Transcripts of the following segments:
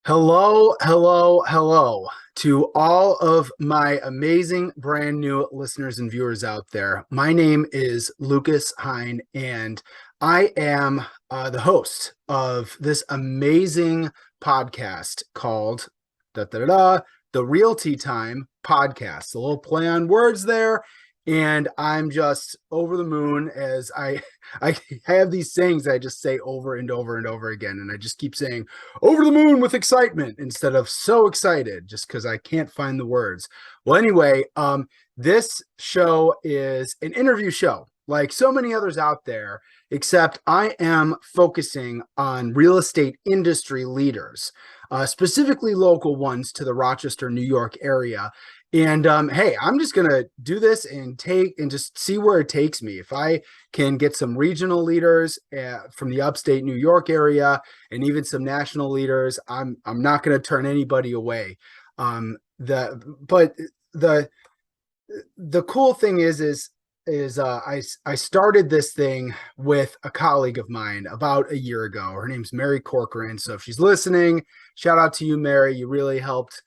Hello, hello, hello to all of my amazing brand new listeners and viewers out there. My name is Lucas Hine, and I am the host of this amazing podcast called the Realty Time Podcast. A little play on words there. And I'm just over the moon as I have these sayings I just say over and over and over again. And I just keep saying, over the moon with excitement instead of so excited just because I can't find the words. Well, anyway, this show is an interview show like so many others out there, except I am focusing on real estate industry leaders, specifically local ones to the Rochester, New York area. And hey, I'm just gonna do this and just see where it takes me. If I can get some regional leaders from the upstate New York area and even some national leaders, I'm not gonna turn anybody away. But the cool thing is I started this thing with a colleague of mine about a year ago. Her name's Mary Corcoran. So if she's listening, shout out to you, Mary. You really helped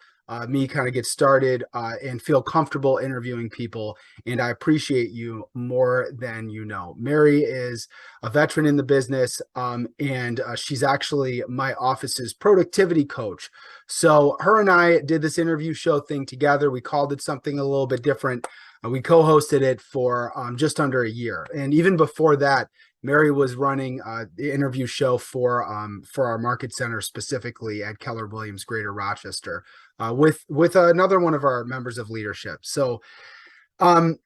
me kind of get started and feel comfortable interviewing people. And I appreciate you more than you know. Mary is a veteran in the business, and she's actually my office's productivity coach. So her and I did this interview show thing together. We called it something a little bit different. We co-hosted it for just under a year. And even before that, Mary was running the interview show for our market center, specifically at Keller Williams Greater Rochester, with another one of our members of leadership. So I'm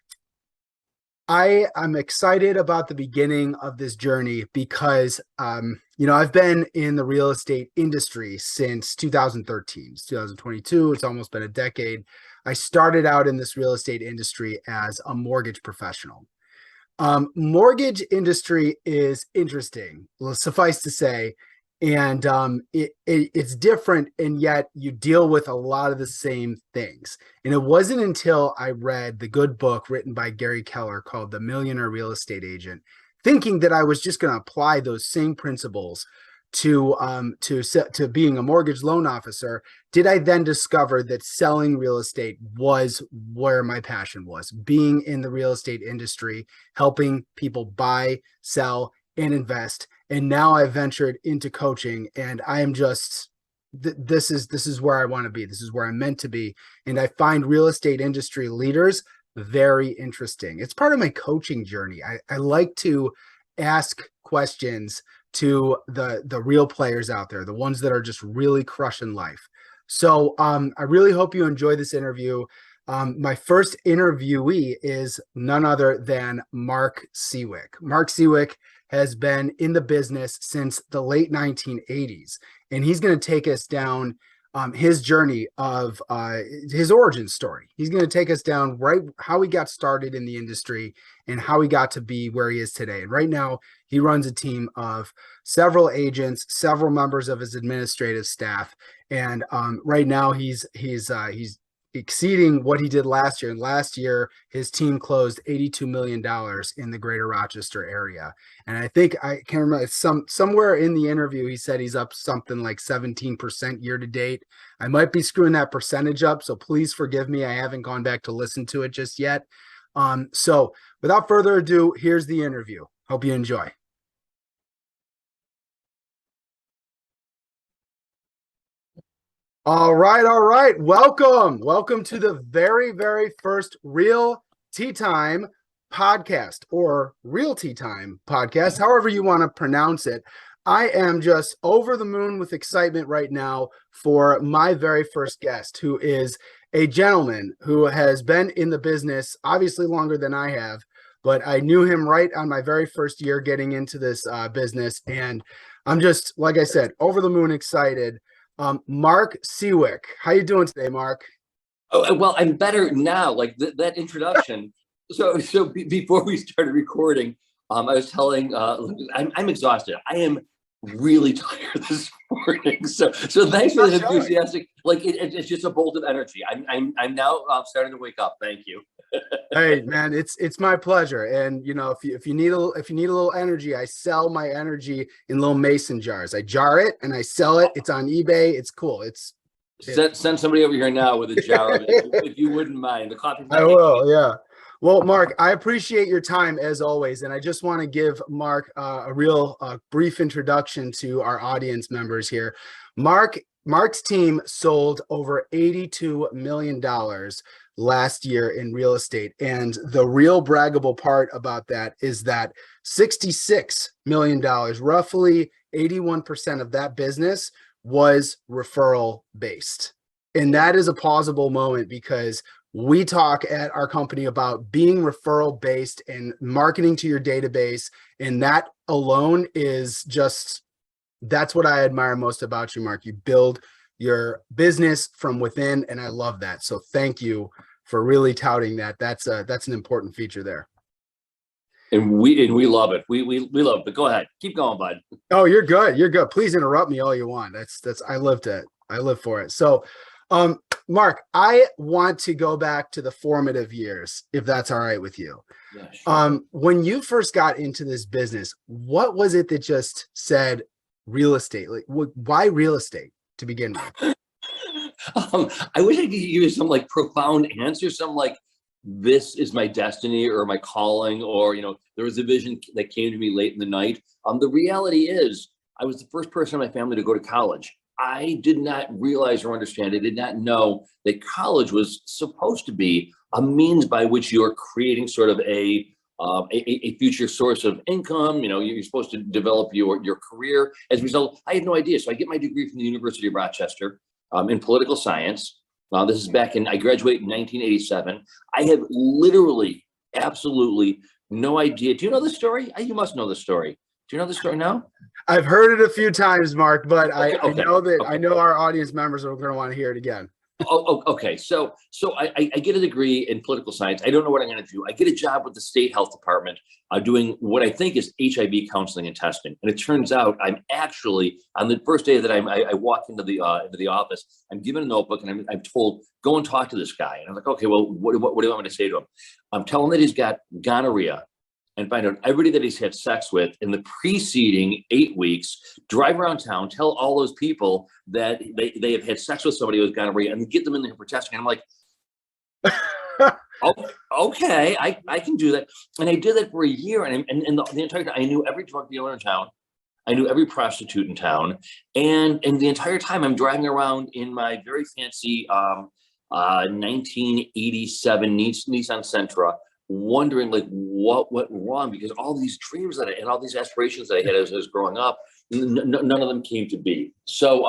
excited about the beginning of this journey because I've been in the real estate industry since 2013. It's 2022. It's almost been a decade. I started out in this real estate industry as a mortgage professional. Mortgage industry is interesting, suffice to say, and it's different, and yet you deal with a lot of the same things. And it wasn't until I read the good book written by Gary Keller called The Millionaire Real Estate Agent, thinking that I was just going to apply those same principles to being a mortgage loan officer, did I then discover that selling real estate was where my passion was, being in the real estate industry, helping people buy, sell, and invest. And now I've ventured into coaching, and I am just this is where I want to be. This is where I'm meant to be. And I find real estate industry leaders very interesting. It's part of my coaching journey. I like to ask questions to the real players out there, the ones that are just really crushing life. So I really hope you enjoy this interview. My first interviewee is none other than Mark Siwiec. Mark Siwiec has been in the business since the late 1980s, and he's going to take us down his journey of his origin story. He's going to take us down right how he got started in the industry and how he got to be where he is today. And right now, he runs a team of several agents, several members of his administrative staff, and right now he's exceeding what he did last year. And last year, his team closed $82 million in the greater Rochester area. And I think I can't remember somewhere in the interview, he said he's up something like 17% year to date. I might be screwing that percentage up, so please forgive me. I haven't gone back to listen to it just yet. So without further ado, here's the interview. Hope you enjoy. All right. Welcome to the very, very first Real Tea Time podcast, or Realty Time podcast, however you want to pronounce it. I am just over the moon with excitement right now for my very first guest, who is a gentleman who has been in the business obviously longer than I have, but I knew him right on my very first year getting into this business. And I'm just, like I said, over the moon excited. Mark Siwiec. How you doing today, Mark? Oh, well, I'm better now, like that introduction. Before we started recording, I was telling, I'm exhausted. I am really tired this morning. So thanks for that enthusiastic. Like it's just a bolt of energy. I'm now starting to wake up. Thank you. Hey man, it's my pleasure. And you know, if you need a little energy, I sell my energy in little mason jars. I jar it and I sell it. It's on eBay. It's cool. Send somebody over here now with a jar of it, if you wouldn't mind. The coffee's not I making will, yeah. Well, Mark, I appreciate your time as always, and I just want to give Mark a real brief introduction to our audience members here. Mark's team sold over $82 million last year in real estate, and the real braggable part about that is that $66 million, roughly 81% of that business was referral based. And that is a plausible moment because we talk at our company about being referral based and marketing to your database. And that alone is just, that's what I admire most about you, Mark. You build your business from within, and I love that. So thank you for really touting that. That's an important feature there. And we love it. We love it. But go ahead, keep going, bud. Oh, you're good. You're good. Please interrupt me all you want. That's I live for it. So Mark, I want to go back to the formative years, if that's all right with you. Yeah, sure. When you first got into this business, what was it that just said real estate? Like, why real estate to begin with? I wish I could give you some like profound answer, some like this is my destiny or my calling, or there was a vision that came to me late in the night. The reality is I was the first person in my family to go to college. I did not realize or understand, I did not know that college was supposed to be a means by which you're creating sort of a future source of income. You're supposed to develop your career. As a result, I had no idea. So I get my degree from the University of Rochester in political science. This is I graduated in 1987. I have literally, absolutely no idea. Do you know the story? You must know the story. Do you know the story now? I've heard it a few times, Mark, but Okay. I know our audience members are going to want to hear it again. Okay. So I get a degree in political science. I don't know what I'm going to do. I get a job with the state health department doing what I think is HIV counseling and testing. And it turns out I'm actually, on the first day that I walk into the office, I'm given a notebook and I'm told, go and talk to this guy. And I'm like, okay, well, what do you want me to say to him? I'm telling him that he's got gonorrhea, and find out everybody that he's had sex with in the preceding 8 weeks, drive around town, tell all those people that they have had sex with somebody who's gonorrhea, and get them in there for testing. And I'm like, oh, okay, I can do that. And I did that for a year. And the entire time, I knew every drug dealer in town. I knew every prostitute in town. And the entire time I'm driving around in my very fancy 1987 Nissan Sentra, wondering like what went wrong, because all these dreams that I and all these aspirations that I had as I was growing up, none of them came to be. So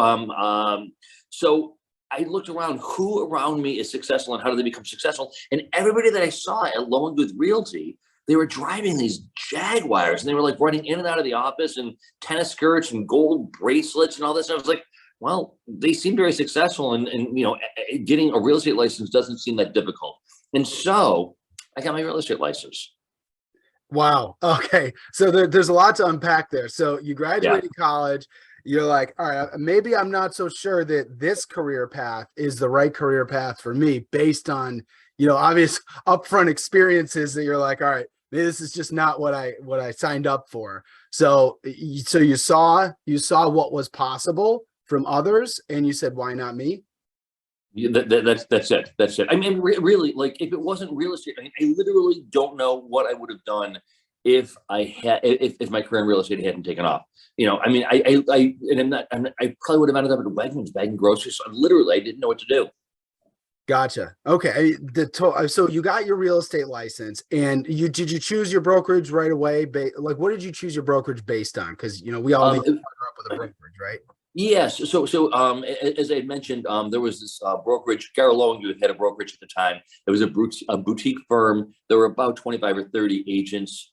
so I looked around, who around me is successful and how do they become successful? And everybody that I saw at Low and Good Realty, they were driving these Jaguars and they were like running in and out of the office in tennis skirts and gold bracelets and all this. And I was like, well, they seem very successful, and getting a real estate license doesn't seem that difficult. And so I got my real estate license. Wow. Okay. So there's a lot to unpack there. So you graduated college, you're like, all right, maybe I'm not so sure that this career path is the right career path for me based on, obvious upfront experiences that you're like, all right, maybe this is just not what I signed up for. So you saw what was possible from others and you said, why not me? Yeah, that's it. That's it. I mean, really, like if it wasn't real estate, I literally don't know what I would have done if my career in real estate hadn't taken off. I mean, I probably would have ended up at Wegmans bagging groceries. So I didn't know what to do. Gotcha. Okay. So you got your real estate license, and did you choose your brokerage right away? Like, what did you choose your brokerage based on? Because we all need to partner up with a brokerage, right? Yes. So as I had mentioned, there was this brokerage, Garrow Low and Good had a brokerage at the time. It was a boutique firm. There were about 25 or 30 agents,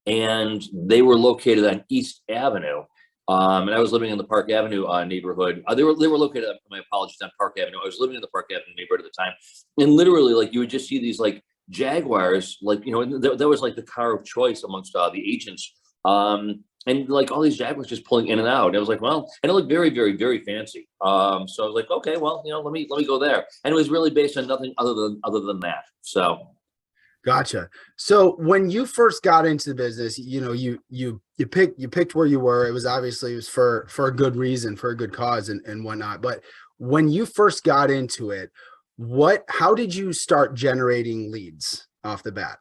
and they were located on East Avenue. And I was living in the Park Avenue neighborhood. They were located, my apologies, on Park Avenue. I was living in the Park Avenue neighborhood at the time. And literally, like, you would just see these like Jaguars, like, that was like the car of choice amongst the agents. and like all these Jaguars just pulling in and out. And I was like, well, and it looked very, very, very fancy. So I was like, okay, well, let me go there. And it was really based on nothing other than that. So Gotcha. So when you first got into the business, you picked where you were. It was for a good reason, for a good cause and whatnot. But when you first got into it, how did you start generating leads off the bat?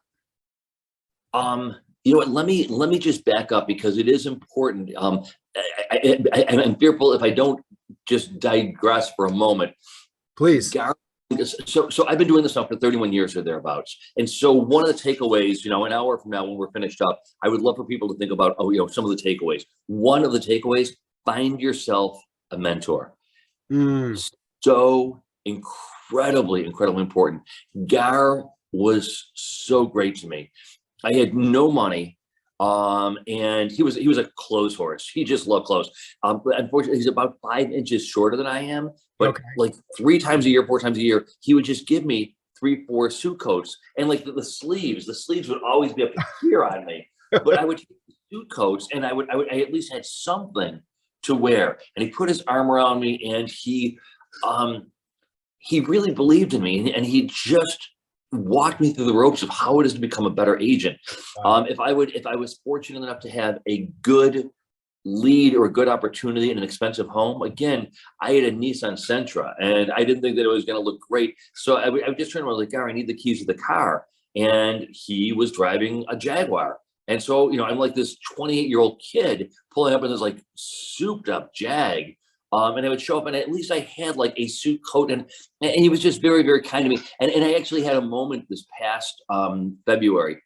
you know what? Let me just back up because it is important. I'm fearful if I don't just digress for a moment. Please. Gar- so I've been doing this now for 31 years or thereabouts. And so one of the takeaways, an hour from now when we're finished up, I would love for people to think about, some of the takeaways. One of the takeaways, find yourself a mentor. Mm, So incredibly, incredibly important. Gar was so great to me. I had no money. And he was a clothes horse. He just loved clothes. But unfortunately, he's about 5 inches shorter than I am. But okay. like 3 times a year, 4 times a year, he would just give me 3, 4 suit coats. And like the sleeves would always be up here on me. But I would take the suit coats and I at least had something to wear. And he put his arm around me and um, he really believed in me and he just walked me through the ropes of how it is to become a better agent. Wow. If I was fortunate enough to have a good lead or a good opportunity in an expensive home, again, I had a Nissan Sentra and I didn't think that it was going to look great. So I would just turn around like, Gary, I need the keys to the car. And he was driving a Jaguar. And so, I'm like this 28-year-old kid pulling up in this like souped up Jag. And I would show up and at least I had like a suit coat and he was just very, very kind to me. And I actually had a moment this past February.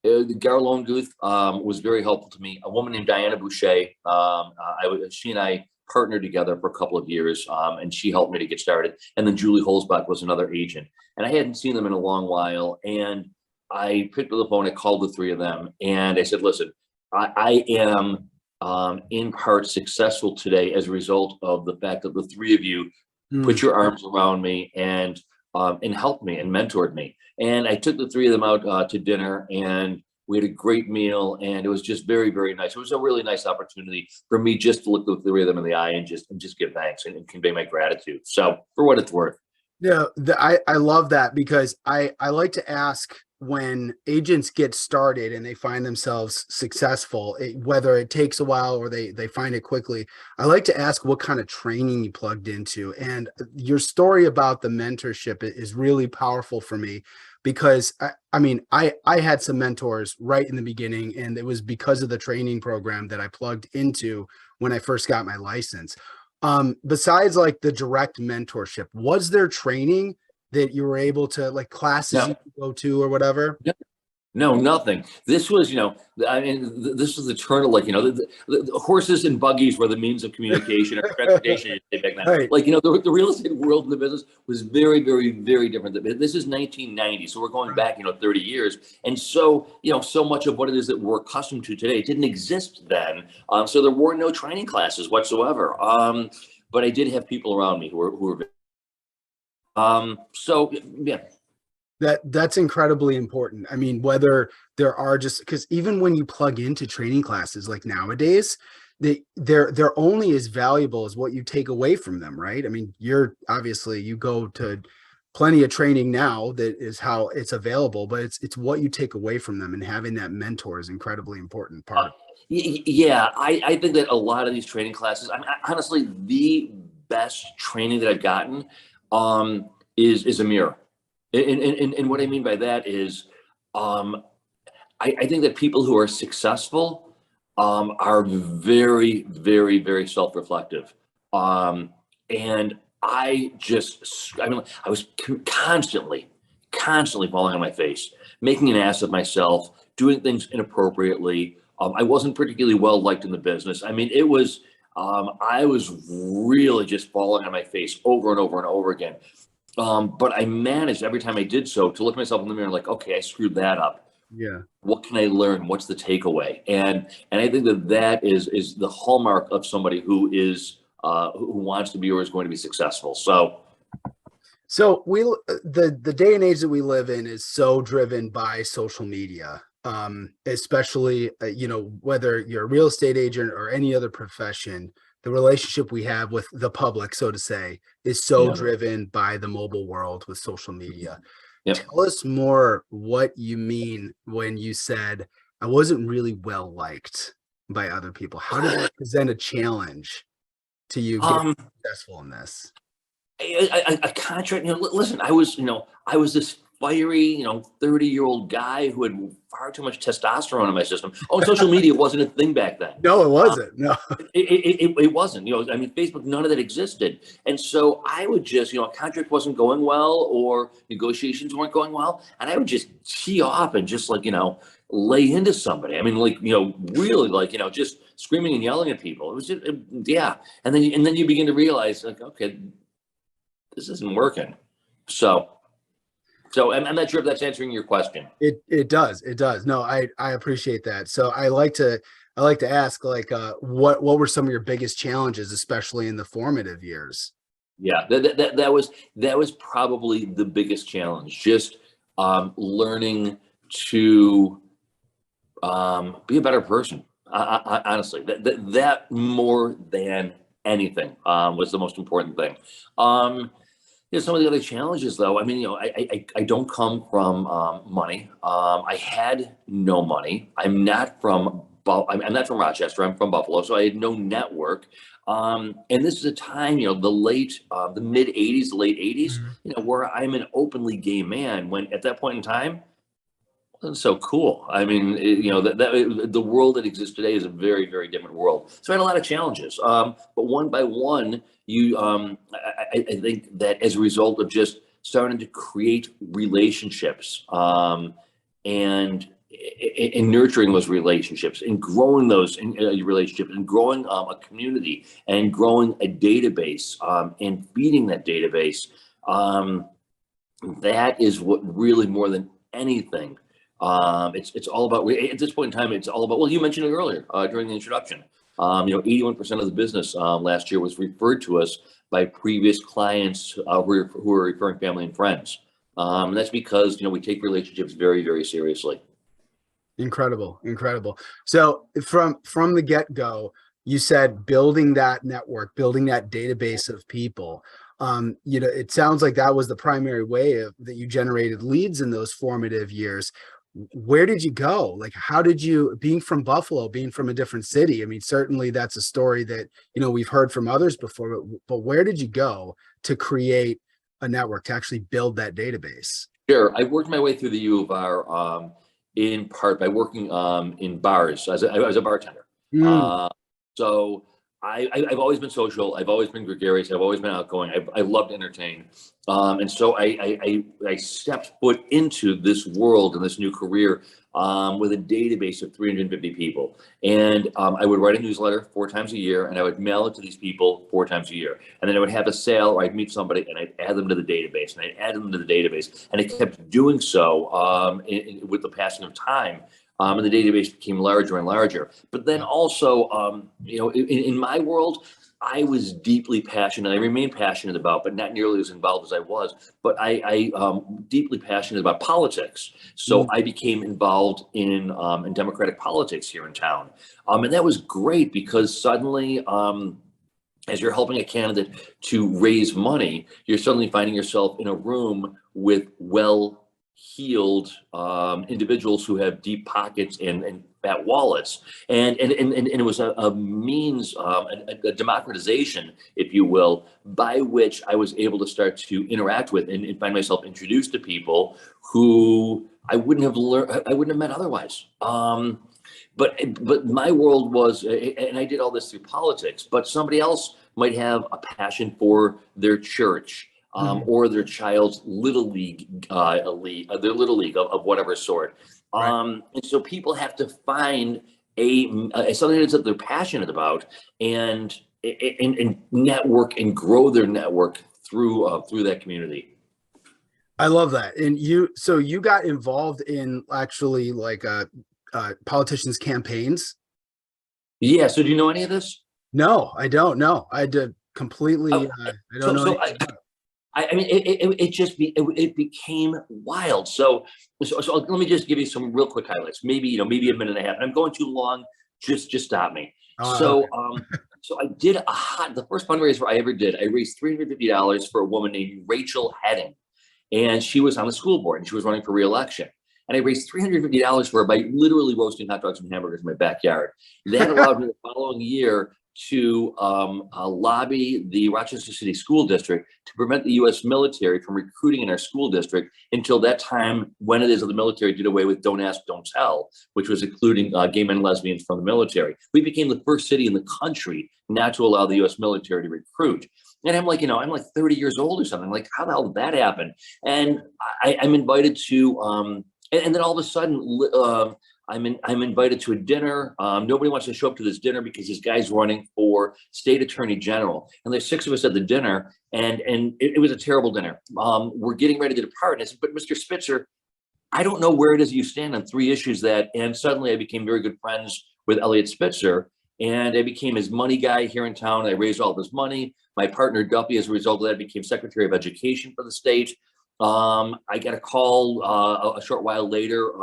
Garlone Guth was very helpful to me. A woman named Diana Boucher. She and I partnered together for a couple of years, and she helped me to get started. And then Julie Holzbach was another agent, and I hadn't seen them in a long while. And I picked up the phone, I called the three of them, and I said, "Listen, I am in part successful today as a result of the fact that the three of you Mm, put your arms around me and helped me and mentored me." And I took the three of them out to dinner, and we had a great meal, and it was just very, very nice. It was a really nice opportunity for me just to look the three of them in the eye and just give thanks and convey my gratitude. So for what it's worth. yeah, I love that because I like to ask when agents get started and they find themselves successful, whether it takes a while or they find it quickly. I like to ask what kind of training you plugged into. And your story about the mentorship is really powerful for me because I had some mentors right in the beginning, and it was because of the training program that I plugged into when I first got my license. Besides like the direct mentorship, was there training that you were able to, like, classes you No, could go to or whatever? no, nothing. This was, I mean, this was the turn of like, the horses and buggies were the means of communication or transportation back then. Right. Like, the real estate world in the business was very, very, very different. This is 1990, so we're going Right. back, 30 years. And so, so much of what it is that we're accustomed to today didn't exist then. So there were no training classes whatsoever. But I did have people around me who were, so yeah. That's incredibly important. I mean, whether there are, just because even when you plug into training classes like nowadays, they're only as valuable as what you take away from them, right? I mean, you go to plenty of training now that is how it's available, but it's what you take away from them, and having that mentor is incredibly important part Uh, of yeah, I think that a lot of these training classes, honestly, the best training that I've gotten is a mirror. And what I mean by that is, um, I think that people who are successful are very, very, very self-reflective. Um, and I was constantly, constantly falling on my face, making an ass of myself, doing things inappropriately. I wasn't particularly well liked in the business. I mean, I was really just falling on my face over and over and over again. But I managed every time I did so to look myself in the mirror and like, okay, I screwed that up. yeah. What can I learn? What's the takeaway? And I think that is the hallmark of somebody who wants to be or is going to be successful. So So the day and age that we live in is so driven by social media. especially, whether you're a real estate agent or any other profession, the relationship we have with the public, so to say, is so Yeah. driven by the mobile world with social media. Yep. Tell us more what you mean when you said, I wasn't really well liked by other people. How did that present a challenge to you getting Um, successful in this? a contract, listen, I was this fiery, 30-year-old guy who had far too much testosterone in my system. Oh, social media wasn't a thing back then. No, it wasn't. No. It wasn't, I mean, Facebook, none of that existed. And so I would just, a contract wasn't going well or negotiations weren't going well. And I would just tee off and just lay into somebody. I mean, really just screaming and yelling at people. It was just, yeah. And then you begin to realize okay, this isn't working. So I'm not sure if that's answering your question. It does. It does. No, I appreciate that. So I like to ask, what were some of your biggest challenges, especially in the formative years? Yeah, that was probably the biggest challenge. Just learning to be a better person. Honestly, that more than anything was the most important thing. Some of the other challenges, though. I mean, I don't come from money. I had no money. I'm not from Rochester. I'm from Buffalo, so I had no network. And this is a time, the mid '80s, late '80s, Mhm. where I'm an openly gay man. When at that point in time, wasn't so cool. I mean, the world that exists today is a very, very different world. So I had a lot of challenges. But one by one, I think that as a result of just starting to create relationships, and nurturing those relationships and growing those relationships and growing a community and growing a database, and feeding that database, that is what really more than anything. It's all about, at this point in time, it's all about, well, you mentioned it earlier during the introduction. 81% of the business last year was referred to us by previous clients who are referring family and friends. And that's because we take relationships very, very seriously. Incredible, incredible. So from the get-go, you said building that network, building that database of people. It sounds like that was the primary way that you generated leads in those formative years. Where did you go? Like, how did you, being from Buffalo, being from a different city? I mean, certainly that's a story that, we've heard from others before, but where did you go to create a network, to actually build that database? Sure. I worked my way through the U of R, in part by working in bars as a bartender. Mm, Uh, so I've always been social. I've always been gregarious. I've always been outgoing. I love to entertain. And so I stepped foot into this world and this new career with a database of 350 people. And I would write a newsletter 4 times a year, and I would mail it to these people 4 times a year. And then I would have a sale, or I'd meet somebody, and I'd add them to the database, and I'd add them to the database. And I kept doing so with the passing of time. And the database became larger and larger. But then yeah. also, in my world, I was deeply passionate. I remain passionate about, but not nearly as involved as I was. But I deeply passionate about politics. So Mm, I became involved in democratic politics here in town, and that was great because suddenly, as you're helping a candidate to raise money, you're suddenly finding yourself in a room with well-heeled individuals who have deep pockets and fat wallets, and it was a means, a democratization, if you will, by which I was able to start to interact with and find myself introduced to people who I wouldn't have met otherwise. But my world was, and I did all this through politics, but somebody else might have a passion for their church, mhm. or their child's little league, their little league of whatever sort. Right. And so people have to find something that they're passionate about, and network and grow their network through that community. I love that. And so you got involved in actually politicians' campaigns? Yeah. So do you know any of this? No, I don't know. I did Uh, completely, I don't so know so anything about it. I mean, it became wild. So let me just give you some real quick highlights. Maybe, maybe a minute and a half. And I'm going too long. Just stop me. Uh, So I did the first fundraiser I ever did. I raised $350 for a woman named Rachel Heading, and she was on the school board and she was running for re-election. And I raised $350 for her by literally roasting hot dogs and hamburgers in my backyard. That allowed me the following year to lobby the Rochester City School District to prevent the U.S. military from recruiting in our school district until that time, when it is that the military did away with Don't Ask, Don't Tell, which was including gay men and lesbians from the military. We became the first city in the country not to allow the U.S. military to recruit. And I'm like, I'm like 30 years old or something. Like, how the hell did that happen? And I'm invited to, and then all of a sudden, I'm invited to a dinner. Nobody wants to show up to this dinner because this guy's running for state attorney general. And there's 6 of us at the dinner, and it was a terrible dinner. We're getting ready to depart. And I said, but Mr. Spitzer, I don't know where it is you stand on 3 issues and suddenly I became very good friends with Elliot Spitzer, and I became his money guy here in town. I raised all of his money. My partner Duffy, as a result of that, became Secretary of Education for the state. I got a call a short while later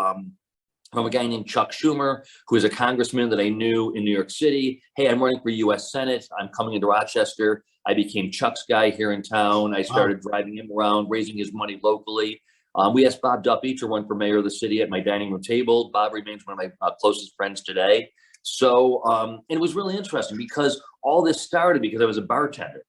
from a guy named Chuck Schumer, who is a congressman that I knew in New York City. Hey, I'm running for US Senate. I'm coming into Rochester. I became Chuck's guy here in town. I started driving him around, raising his money locally. We asked Bob Duffy to run for mayor of the city at my dining room table. Bob remains one of my closest friends today. So, and it was really interesting because all this started because I was a bartender.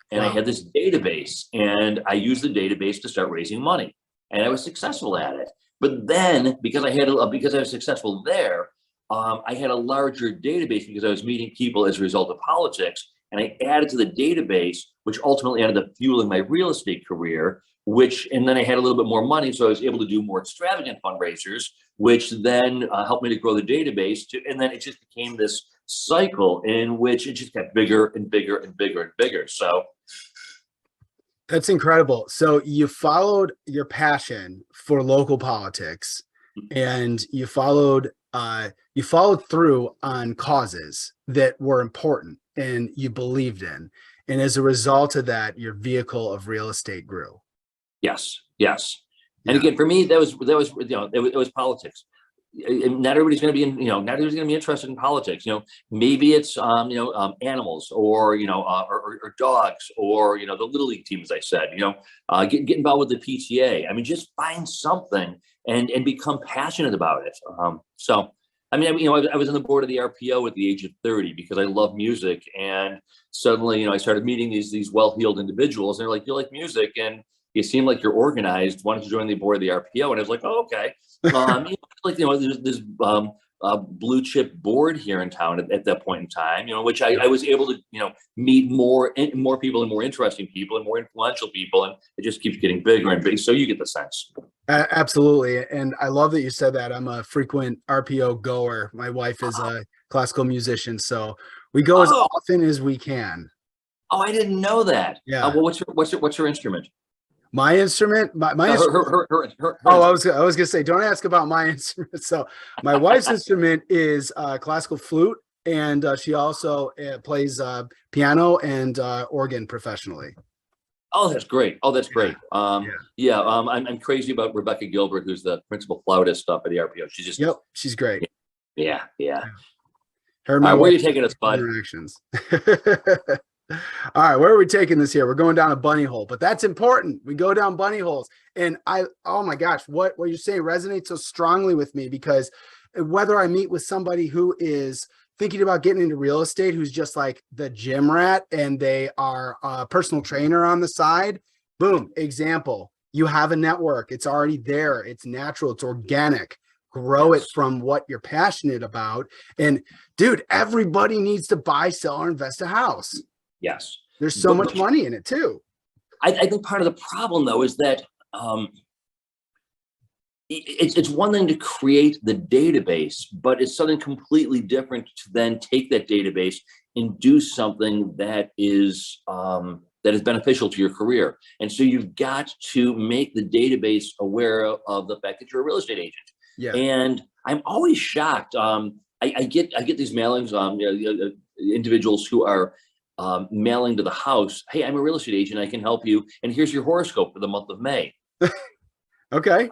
And I had this database, and I used the database to start raising money, and I was successful at it. But then, because I was successful there, I had a larger database because I was meeting people as a result of politics, and I added to the database, which ultimately ended up fueling my real estate career. And then I had a little bit more money, so I was able to do more extravagant fundraisers, which then helped me to grow the database. And then it just became this cycle in which it just got bigger and bigger and bigger and bigger. So that's incredible. So you followed your passion for local politics, and you followed through on causes that were important and you believed in. And as a result of that, your vehicle of real estate grew. Yes. And again, for me, it was politics. Not everybody's going to be not everybody's going to be interested in politics. Maybe it's animals or or dogs or the little league team, as I said. Get involved with the PTA. I mean, just find something and become passionate about it. So I mean, I was on the board of the RPO at the age of 30 because I love music, and suddenly I started meeting these well-heeled individuals, and they're like, "You like music and you seem like you're organized. Why don't you join the board of the RPO?" And I was like, "Oh, okay." There's this blue chip board here in town at that point in time, which I was able to, meet more people and more interesting people and more influential people, and it just keeps getting bigger and bigger. So you get the sense. Absolutely. And I love that you said that. I'm a frequent RPO goer. My wife is a classical musician, so we go as often as we can. Oh, I didn't know that. Yeah. Well, what's your instrument? My instrument, my instrument. I was gonna say, don't ask about my instrument. So my wife's instrument is classical flute, and she also plays piano and organ professionally. Oh, that's great. I'm crazy about Rebecca Gilbert, who's the principal flautist up at the RPO. She's great. Yeah. Her, where are you taking us, bud? Interactions. All right, where are we taking this here? We're going down a bunny hole, but that's important. We go down bunny holes. And oh my gosh, what you're saying resonates so strongly with me, because whether I meet with somebody who is thinking about getting into real estate, who's just like the gym rat and they are a personal trainer on the side, boom, example. You have a network. It's already there. It's natural. It's organic. Grow it from what you're passionate about. And dude, everybody needs to buy, sell, or invest a house. Yes. There's so much money in it too. I think part of the problem, though, is that it's one thing to create the database, but it's something completely different to then take that database and do something that is beneficial to your career. And so you've got to make the database aware of the fact that you're a real estate agent. Yeah. And I'm always shocked. I get these mailings, individuals who are mailing to the house, hey, I'm a real estate agent, I can help you, and here's your horoscope for the month of May. Okay.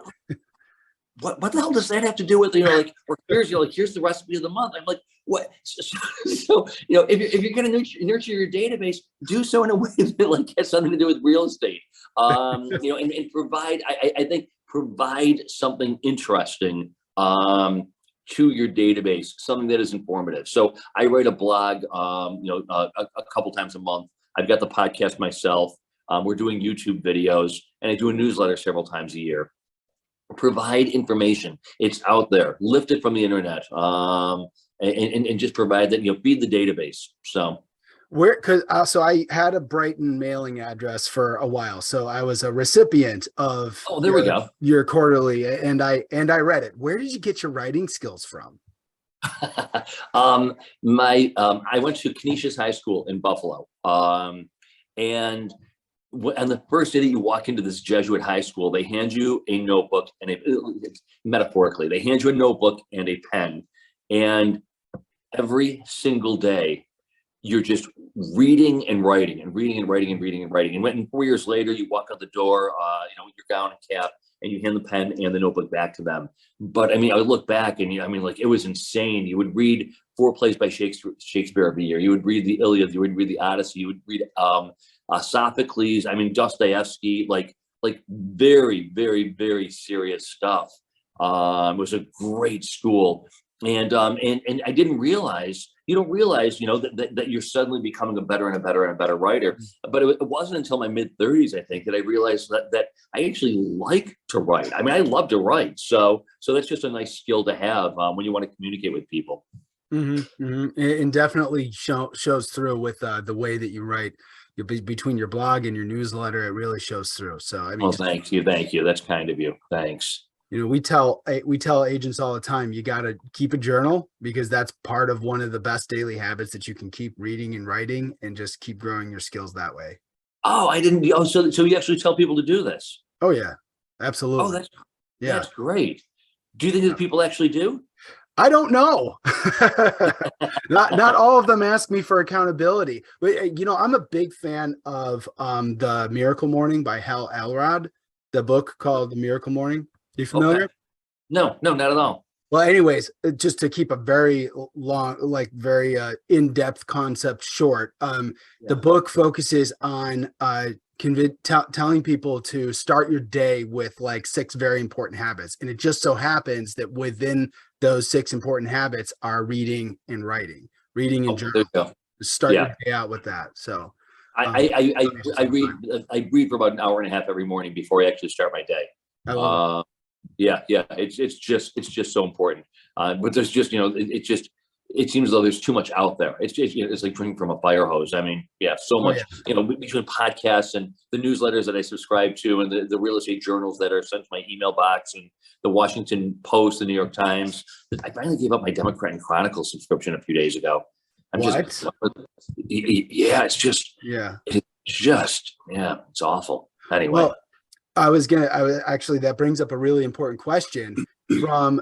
What the hell does that have to do with, like, or here's, like, here's the recipe of the month. I'm like, what? So, if you're going to nurture your database, do so in a way that, like, has something to do with real estate. And provide, I think, provide something interesting to your database, something that is informative. So I write a blog, a couple times a month. I've got the podcast myself. We're doing YouTube videos, and I do a newsletter several times a year. Provide information. It's out there. Lift it from the internet, and just provide that. Feed the database. So so I had a Brighton mailing address for a while, so I was a recipient of there we go. your quarterly, and I read it. Where did you get your writing skills from? I went to Canisius High School in Buffalo, and on the first day that you walk into this Jesuit high school, they hand you a notebook and metaphorically, they hand you a notebook and a pen, and every single day you're just reading and writing and reading and writing and reading and writing. And when 4 years later, you walk out the door, with your gown and cap, and you hand the pen and the notebook back to them. But I would look back and like, it was insane. You would read 4 plays by Shakespeare every year. You would read the Iliad. You would read the Odyssey. You would read Sophocles. Dostoevsky. Like very, very, very serious stuff. It was a great school, and I didn't realize. You don't realize, that you're suddenly becoming a better and a better and a better writer. But it wasn't until my mid-30s, I think, that I realized that I actually like to write. I love to write. So that's just a nice skill to have when you want to communicate with people. Mm-hmm, mm-hmm. And definitely shows through with the way that you write. Between your blog and your newsletter, it really shows through. So Thank you. That's kind of you. Thanks. We tell agents all the time, you got to keep a journal, because that's part of one of the best daily habits that you can keep reading and writing, and just keep growing your skills that way. Oh, I didn't. Oh, so you actually tell people to do this? Oh yeah, absolutely. Oh, that's great. Do you think that people actually do? I don't know. Not all of them ask me for accountability, but I'm a big fan of the Miracle Morning by Hal Elrod, the book called The Miracle Morning. You familiar? Okay. No, not at all. Well, anyways, just to keep a very long, very in-depth concept short, the book focuses on telling people to start your day with 6 very important habits. And it just so happens that within those 6 important habits are reading and writing, reading and journaling. Start your day out with that. So I read for about an hour and a half every morning before I actually start my day. I love it. Yeah. It's just so important. But there's just, it seems as though there's too much out there. It's like drinking from a fire hose. So much, between podcasts and the newsletters that I subscribe to, and the real estate journals that are sent to my email box, and the Washington Post, the New York Times. I finally gave up my Democrat and Chronicle subscription a few days ago. It's awful. Anyway. Well, that brings up a really important question. From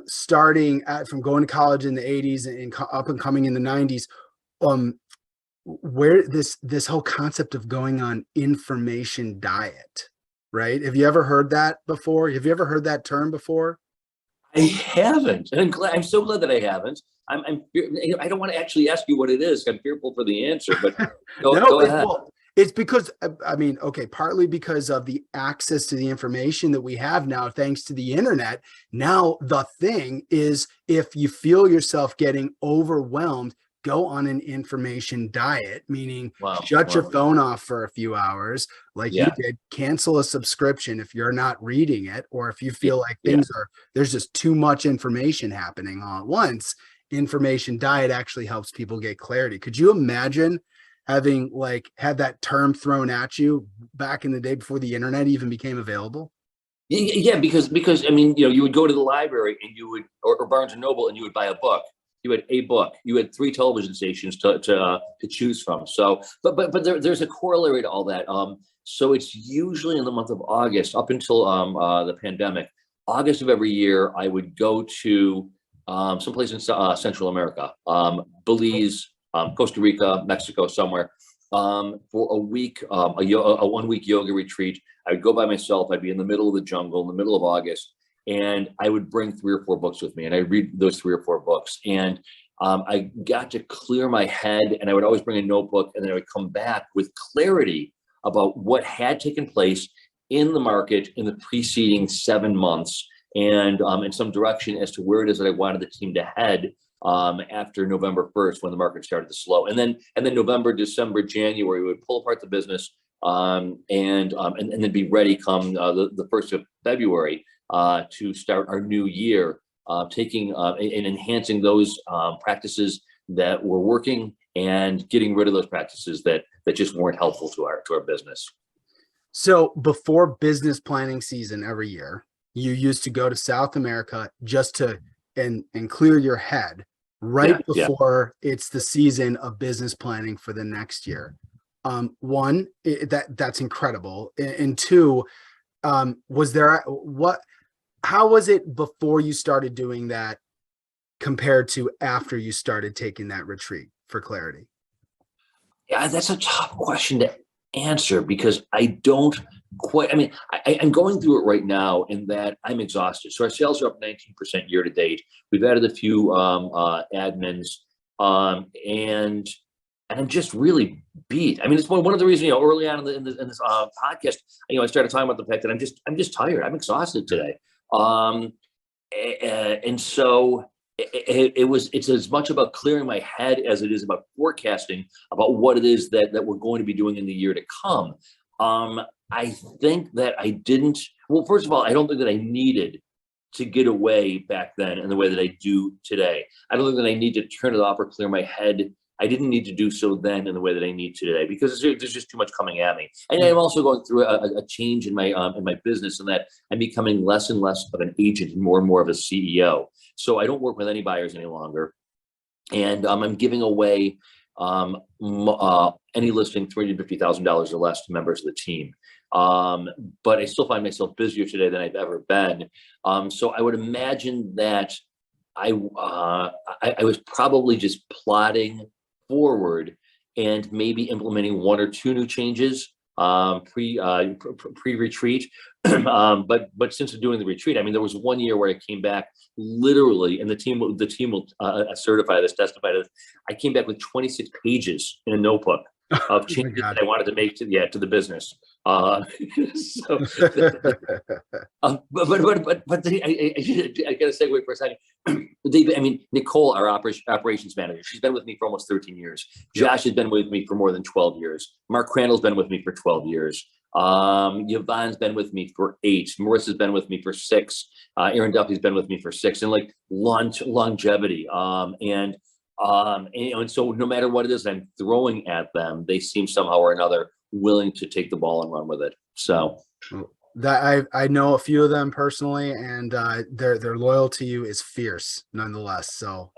going to college in the 80s and up and coming in the 90s, where this whole concept of going on information diet, right? Have you ever heard that before? Have you ever heard that term before? I haven't, and I'm so glad that I haven't. I don't want to actually ask you what it is. I'm fearful for the answer, but go ahead. It's because, partly because of the access to the information that we have now, thanks to the internet. Now, the thing is, if you feel yourself getting overwhelmed, go on an information diet, meaning shut your phone off for a few hours, you did, cancel a subscription if you're not reading it, or if you feel like there's just too much information happening all at once. Information diet actually helps people get clarity. Could you imagine having had that term thrown at you back in the day before the internet even became available? Yeah, because you would go to the library and you would, or Barnes and Noble, and you would buy a book. You had a book. You had 3 television stations to choose from. So, but there's a corollary to all that. So it's usually in the month of August, up until the pandemic. August of every year, I would go to someplace in Central America, Belize, Costa Rica, Mexico, somewhere. for a week, a 1 week yoga retreat. I would go by myself. I'd be in the middle of the jungle in the middle of August, and I would bring 3 or 4 books with me, and I'd read those 3 or 4 books. And I got to clear my head, and I would always bring a notebook, and then I would come back with clarity about what had taken place in the market in the preceding 7 months, and some direction as to where it is that I wanted the team to head after November 1st, when the market started to slow. And then November, December, January, we would pull apart the business, and then be ready come the 1st of February to start our new year, taking and enhancing those practices that were working, and getting rid of those practices that just weren't helpful to our business. So before business planning season every year, you used to go to South America just to and clear your head right before it's the season of business planning for the next year. One, that's incredible. And two, how was it before you started doing that compared to after you started taking that retreat for clarity? Yeah, that's a tough question to answer, because I don't quite, I mean, I'm going through it right now in that I'm exhausted. So our sales are up 19% year to date. We've added a few admins, and I'm just really beat. I mean, it's one of the reasons, early on in this podcast, I started talking about the fact that I'm just tired. I'm exhausted today. And so it's as much about clearing my head as it is about forecasting about what it is that we're going to be doing in the year to come. I think that well, first of all, I don't think that I needed to get away back then in the way that I do today. I don't think that I need to turn it off or clear my head. I didn't need to do so then in the way that I need to today, because there's just too much coming at me. And I'm also going through a change in my business, in that I'm becoming less and less of an agent and more of a CEO. So I don't work with any buyers any longer, and I'm giving away any listing $350,000 or less to members of the team. But I still find myself busier today than I've ever been. So I would imagine that I was probably just plotting forward and maybe implementing 1 or 2 new changes pre-retreat. But since doing the retreat, I mean, there was 1 year where I came back literally, and the team will certify this, testify to this. I came back with 26 pages in a notebook of changes that I wanted to make to the business. I gotta segue for a second. Nicole, our operations manager, she's been with me for almost 13 years. Josh has been with me for more than 12 years. Mark Crandall's been with me for 12 years. Yvonne's been with me for 8. Marissa's been with me for 6. Aaron Duffy's been with me for 6, and like longevity. And so no matter what it is I'm throwing at them, they seem somehow or another willing to take the ball and run with it. So that I know a few of them personally, and their loyalty to you is fierce nonetheless. So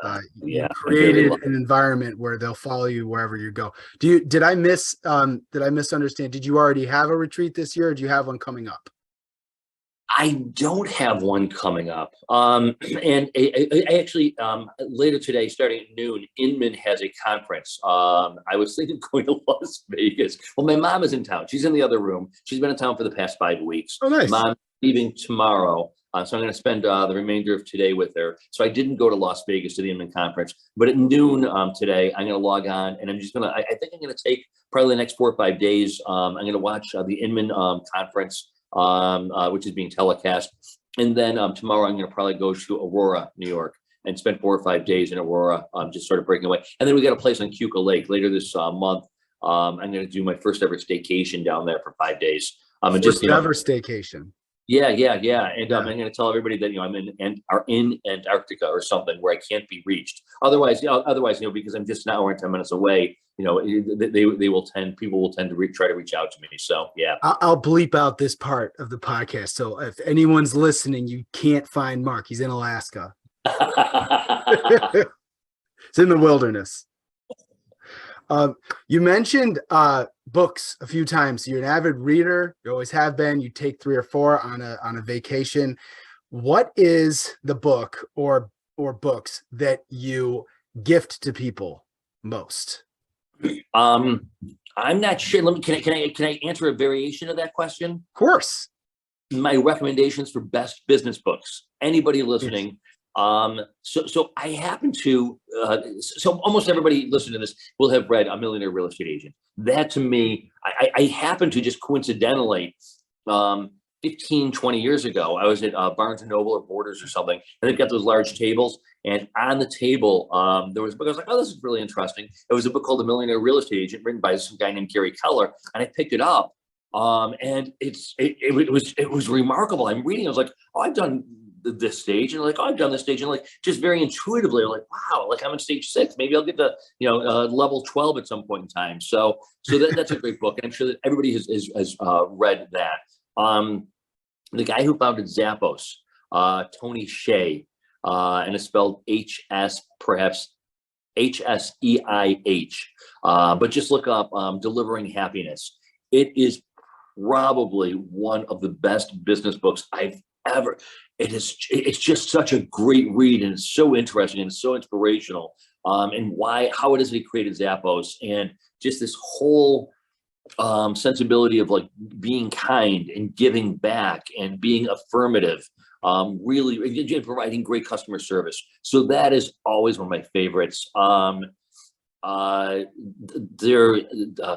you created an environment where they'll follow you wherever you go. Did I misunderstand? Did you already have a retreat this year, or do you have one coming up? I don't have one coming up. And I actually, later today, starting at noon, Inman has a conference. I was thinking of going to Las Vegas. Well, my mom is in town. She's in the other room. She's been in town for the past 5 weeks. Oh, nice. Mom's leaving tomorrow. So I'm going to spend the remainder of today with her. So I didn't go to Las Vegas to the Inman conference, but at noon today, I'm going to log on, and I'm just going to, I think I'm going to take probably the next 4 or 5 days. I'm going to watch the Inman conference, which is being telecast. And then tomorrow I'm going to probably go to Aurora, New York, and spend 4 or 5 days in Aurora, just sort of breaking away. And then we got a place on Keuka Lake later this month. I'm going to do my first ever staycation down there for 5 days. First ever staycation. Yeah. And I'm going to tell everybody that, I'm in Antarctica or something where I can't be reached. Otherwise, because I'm just an hour and 10 minutes away, people will tend to try to reach out to me. So, yeah. I'll bleep out this part of the podcast. So if anyone's listening, you can't find Mark. He's in Alaska. It's in the wilderness. You mentioned books a few times. You're an avid reader. You always have been. You take 3 or 4 on a vacation. What is the book or books that you gift to people most? I'm not sure. Can I answer a variation of that question? Of course. My recommendations for best business books. Anybody Yes. listening? So I happen to, so almost everybody listening to this will have read A Millionaire Real Estate Agent. That to me, I happen to just coincidentally, 15, 20 years ago, I was at Barnes and Noble or Borders or something, and they've got those large tables. And on the table, there was a book. I was like, oh, this is really interesting. It was a book called The Millionaire Real Estate Agent, written by some guy named Gary Keller. And I picked it up. And it was remarkable. I'm reading, I was like, oh, I've done this stage, and like, oh, I've done this stage, and like, just very intuitively, like, wow, like I'm on stage 6, maybe I'll get to, level 12 at some point in time. So that's a great book, and I'm sure that everybody has read that. The guy who founded Zappos, Tony Hsieh, and it's spelled perhaps HSEIH, but just look up Delivering Happiness. It is probably one of the best business books I've ever. It's just such a great read, and it's so interesting and so inspirational. And how it is that he created Zappos, and just this whole sensibility of like being kind and giving back and being affirmative, really providing great customer service. So that is always one of my favorites.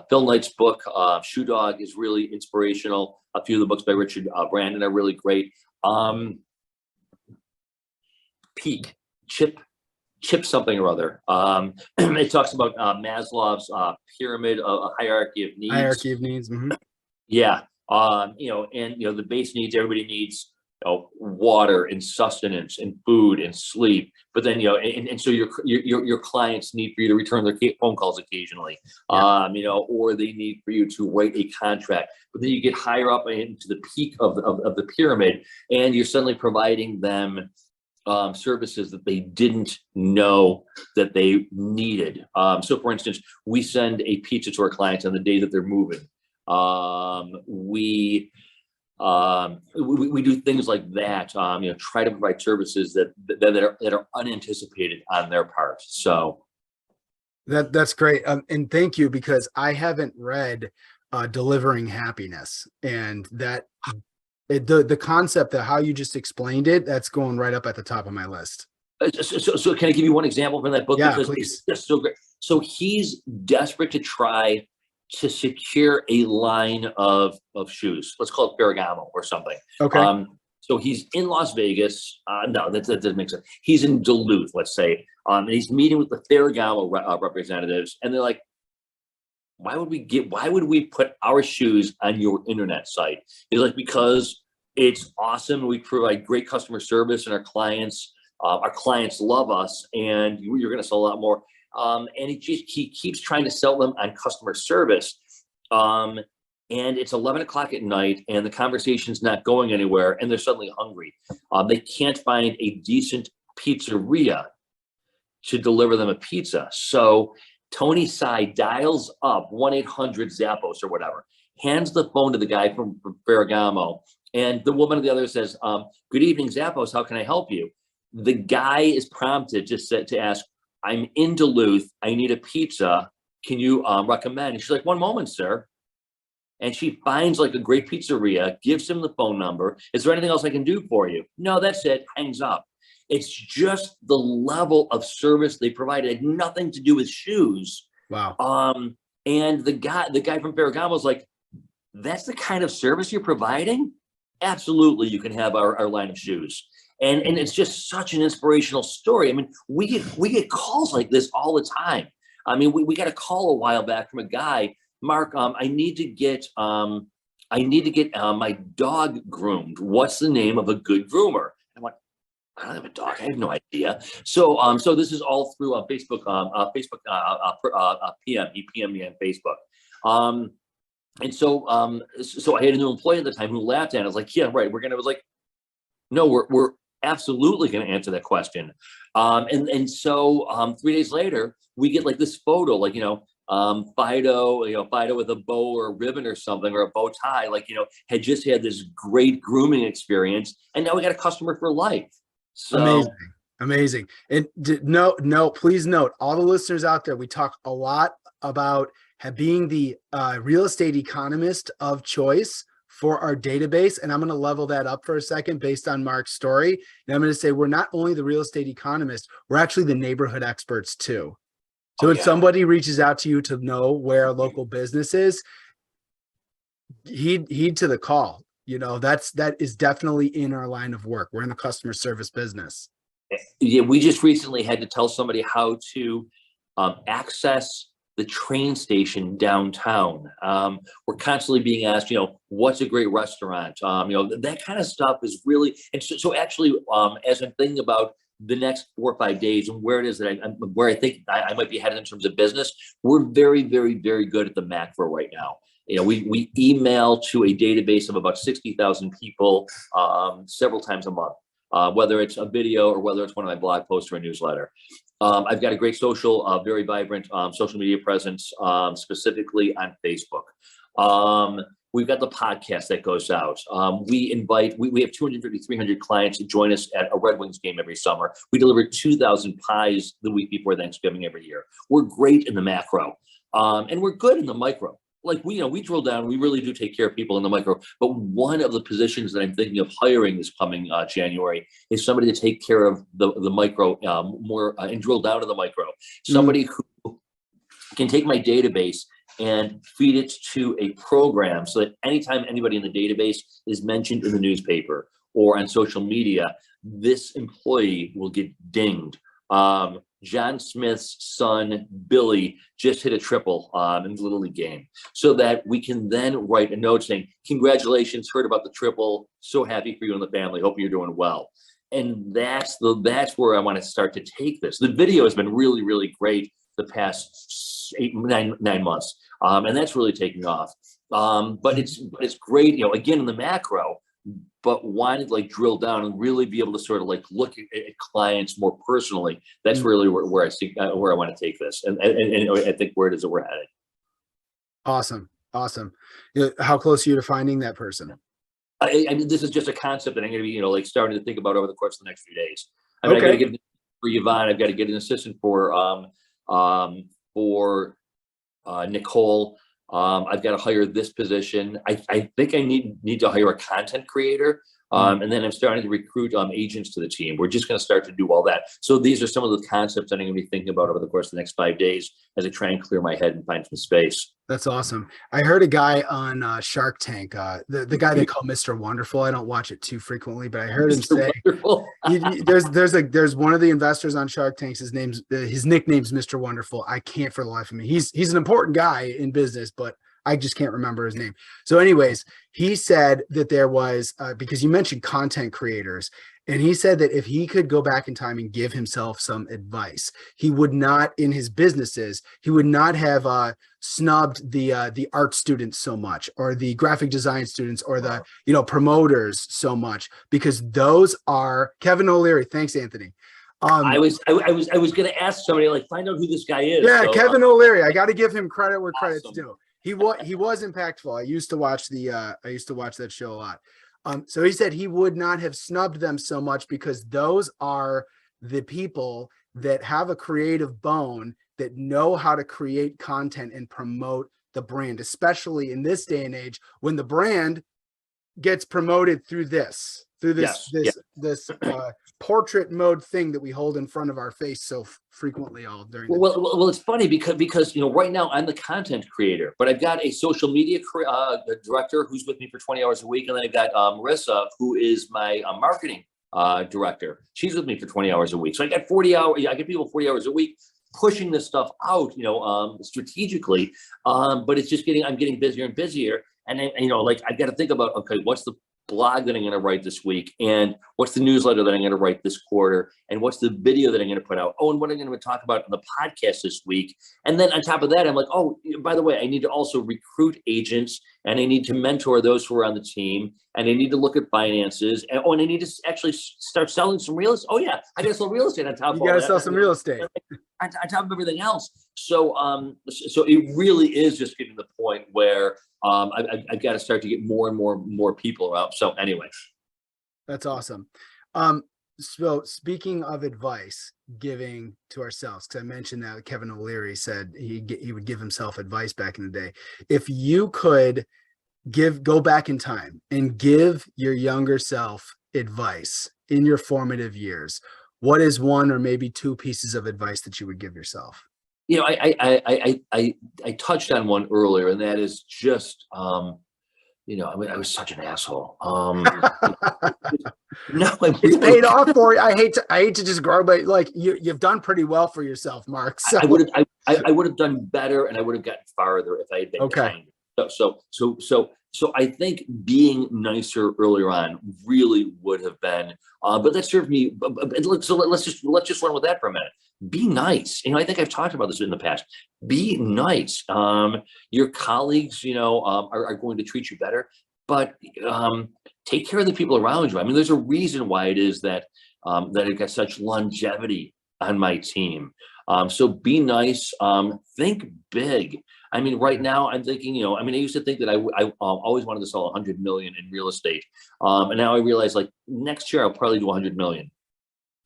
Phil Knight's book, Shoe Dog, is really inspirational. A few of the books by Richard Brandon are really great. Peak, Chip something or other. It talks about Maslow's pyramid, a hierarchy of needs. Hierarchy of needs. Mm-hmm. Yeah. The base needs, everybody needs water and sustenance and food and sleep. But then, and so your clients need for you to return their phone calls occasionally, or they need for you to write a contract. But then you get higher up into the peak of the pyramid, and you're suddenly providing them services that they didn't know that they needed. So for instance, we send a pizza to our clients on the day that they're moving. We do things like that, try to provide services that are unanticipated on their part. So that's great. And thank you, because I haven't read Delivering Happiness, and that the concept of how you just explained it, that's going right up at the top of my list. So can I give you one example from that book? Yeah, because please. It's just so great. So he's desperate to try to secure a line of shoes. Let's call it Ferragamo or something. Okay. So he's in Las Vegas. No, that doesn't make sense. He's in Duluth, let's say. And he's meeting with the Ferragamo representatives, and they're like, why would we put our shoes on your internet site? He's like, because it's awesome. We provide great customer service, and our clients love us, and you're going to sell a lot more. And he keeps trying to sell them on customer service. And it's 11 o'clock at night, and the conversation's not going anywhere, and they're suddenly hungry. They can't find a decent pizzeria to deliver them a pizza. So Tony Hsieh dials up 1-800-Zappos or whatever, hands the phone to the guy from Ferragamo, and the woman on the other says, good evening, Zappos, how can I help you? The guy is prompted to ask, I'm in Duluth, I need a pizza, can you recommend? And she's like, one moment, sir. And she finds like a great pizzeria, gives him the phone number. Is there anything else I can do for you? No, that's it, hangs up. It's just the level of service they provide. It had nothing to do with shoes. Wow. And the guy from Ferragamo is like, that's the kind of service you're providing? Absolutely, you can have our line of shoes. And it's just such an inspirational story. I mean, we get calls like this all the time. I mean, we got a call a while back from a guy, Mark, I need to get my dog groomed. What's the name of a good groomer? I'm like, I don't have a dog. I have no idea. So this is all through Facebook. PM. He PM'd me on Facebook. And so I had a new employee at the time who laughed at it. I was like, yeah, right. I was like, no, we're absolutely going to answer that question. So 3 days later, we get like this photo, like, Fido with a bow or a ribbon or something, or a bow tie, had just had this great grooming experience. And now we got a customer for life. So Amazing. And please note, all the listeners out there, we talk a lot about being the real estate economist of choice for our database. And I'm going to level that up for a second based on Mark's story. And I'm going to say we're not only the real estate economist, we're actually the neighborhood experts too. So when somebody reaches out to you to know where a local business is, heed to the call. That is definitely in our line of work. We're in the customer service business. Yeah, we just recently had to tell somebody how to access the train station downtown. We're constantly being asked, what's a great restaurant? That kind of stuff is really, and so actually, as I'm thinking about the next 4 or 5 days and where it is that where I think I might be headed in terms of business, we're very, very, very good at the macro right now. We email to a database of about 60,000 people several times a month, whether it's a video or whether it's one of my blog posts or a newsletter. I've got a great very vibrant social media presence, specifically on Facebook. We've got the podcast that goes out. We have 250, 300 clients to join us at a Red Wings game every summer. We deliver 2,000 pies the week before Thanksgiving every year. We're great in the macro, and we're good in the micro. Like we drill down, we really do take care of people in the micro. But one of the positions that I'm thinking of hiring this coming January is somebody to take care of the micro more and drill down to the micro. Somebody who can take my database and feed it to a program so that anytime anybody in the database is mentioned in the newspaper or on social media, this employee will get dinged. John Smith's son, Billy, just hit a triple in the Little League game, so that we can then write a note saying, congratulations, heard about the triple, so happy for you and the family, hope you're doing well. And that's where I want to start to take this. The video has been really, really great the past 9 months, and that's really taking off. But it's great, again, in the macro, but wanted to drill down and really be able to sort of look at clients more personally. That's really where I see where I want to take this, and I think where it is that we're headed. Awesome. How close are you to finding that person? I mean, this is just a concept that I'm going to be starting to think about over the course of the next few days. I mean, I got to get for Yvonne. I've got to get an assistant for Nicole. I've got to hire this position. I think I need to hire a content creator. And then I'm starting to recruit agents to the team. We're just going to start to do all that. So these are some of the concepts that I'm going to be thinking about over the course of the next 5 days as I try and clear my head and find some space. That's awesome. I heard a guy on Shark Tank, the guy they call Mr. Wonderful. I don't watch it too frequently, but I heard him say there's one of the investors on Shark Tank. His nickname's Mr. Wonderful. I can't for the life of me. He's an important guy in business, but I just can't remember his name. So anyways, he said that there was, because you mentioned content creators, and he said that if he could go back in time and give himself some advice, he would not, in his businesses, he would not have snubbed the art students so much, or the graphic design students, or the promoters so much, because those are Kevin O'Leary. Thanks, Anthony. I was going to ask somebody, find out who this guy is. Yeah, so, Kevin O'Leary. I got to give him credit where credit's due. He was impactful. I used to watch that show a lot. So he said he would not have snubbed them so much because those are the people that have a creative bone, that know how to create content and promote the brand, especially in this day and age when the brand gets promoted through this portrait mode thing that we hold in front of our face so frequently all during. Well, it's funny because right now I'm the content creator, but I've got a social media director who's with me for 20 hours a week, and then I've got Marissa, who is my marketing director. She's with me for 20 hours a week, so I got 40 hours. I get people 40 hours a week pushing this stuff out, strategically. But it's just I'm getting busier and busier, and I've got to think about, okay, what's the blog that I'm going to write this week, and what's the newsletter that I'm going to write this quarter, and what's the video that I'm going to put out, and what I'm going to talk about on the podcast this week. And then on top of that, I'm like, oh, by the way, I need to also recruit agents, and I need to mentor those who are on the team, and I need to look at finances, and I need to actually start selling some real estate. Oh yeah, I got to sell real estate on top of all that. You got to sell some real estate on top of everything else. So it really is just getting to the point where I've got to start to get more and more people out. So anyway, that's awesome. So speaking of advice, giving to ourselves, because I mentioned that Kevin O'Leary said he would give himself advice back in the day. If you could go back in time and give your younger self advice in your formative years, what is one or maybe two pieces of advice that you would give yourself? You know, I touched on one earlier, and that is just, you know, I mean, I was such an asshole. No, I It's really, paid off for you. I hate to just grow, but like you've done pretty well for yourself, Mark. So I would have, I would have done better, and I would have gotten farther if I had been okay. kinder. So I think being nicer earlier on really would have been, but that served me. So let's just run with that for a minute. Be nice. You know, I think I've talked about this in the past. Be nice. Your colleagues, you know, are going to treat you better, but take care of the people around you. I mean, there's a reason why it is that that it got such longevity on my team. So be nice. Think big. I mean, right now I'm thinking, you know, I mean, I used to think that I always wanted to sell 100 million in real estate. And now I realize like next year I'll probably do 100 million.